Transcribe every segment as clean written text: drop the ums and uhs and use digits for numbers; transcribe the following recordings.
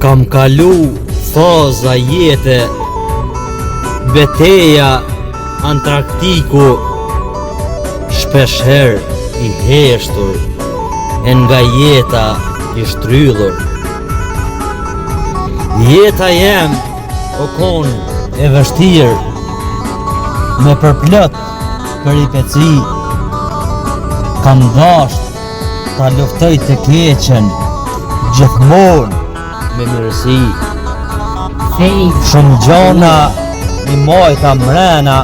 Kam kalu faza jete, beteja Antarktiku, shpesher i heshtur, e nga jeta i shtryllur. Jeta jem o kon e vështirë, me përplot peripeci, kam dasht ta luftoj të keqen, gjithmonë me mirësi. Shumë gjona i mojta mrena,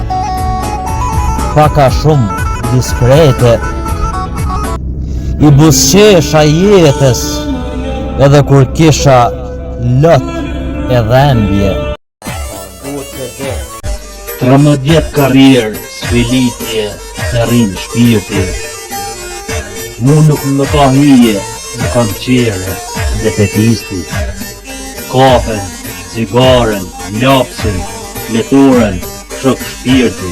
paka shumë diskrete, i busqesha jetës edhe kur kisha lot e dhembje. 13 karrierë, sfilitje, të rinë shpirti. Mu nuk më ka hije, më kam qere, defetisti. Kafen, cigaren, lapsin, fletoren, shok shpirti.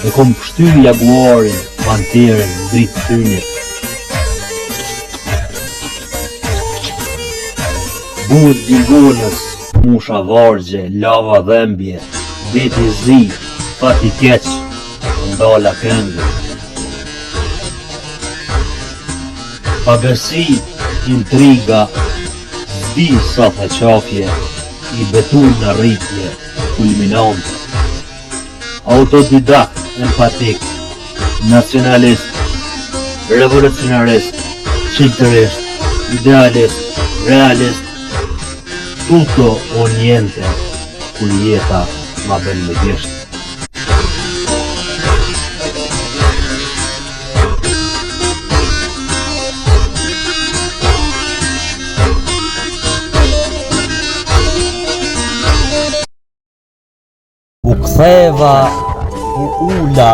E kom pështy jaguarin, panterin, dritë tynit. Buët gjingonës, musha vargje, lava dhembje, veti zi, fati keq, ndala këngë. Pagërsi, intriga, zdi sa të qafje, i betur në rritje, kulminante. Autodidakt, empatik, nacionalist, revolucionarist, qiltërist, idealist, realist, tutto o niente, kur jeta ma bën me gjesht. U ktheva, u ula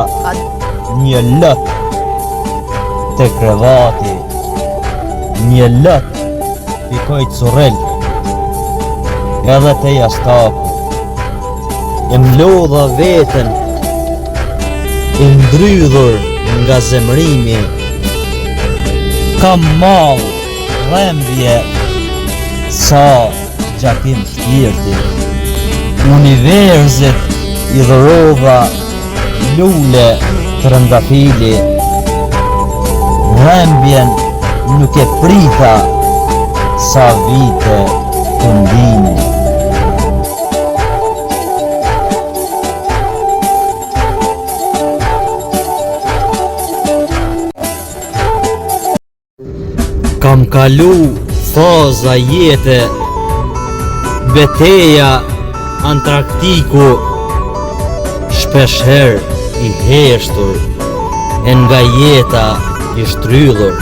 një lët te krevati, një lët pikoj curel, edhe te jastaku. E mlodha veten, e ndrydhur nga zemrimi, kam mall, dhembje, sa gjakim shpirti. Universit i dhërova lule të rëndafili, dhembjen nuk e prita sa vite të ndini. Kam kalu faza jete, beteja Antarktiku, shpesher i heshtur, e nga jeta i shtrydhur.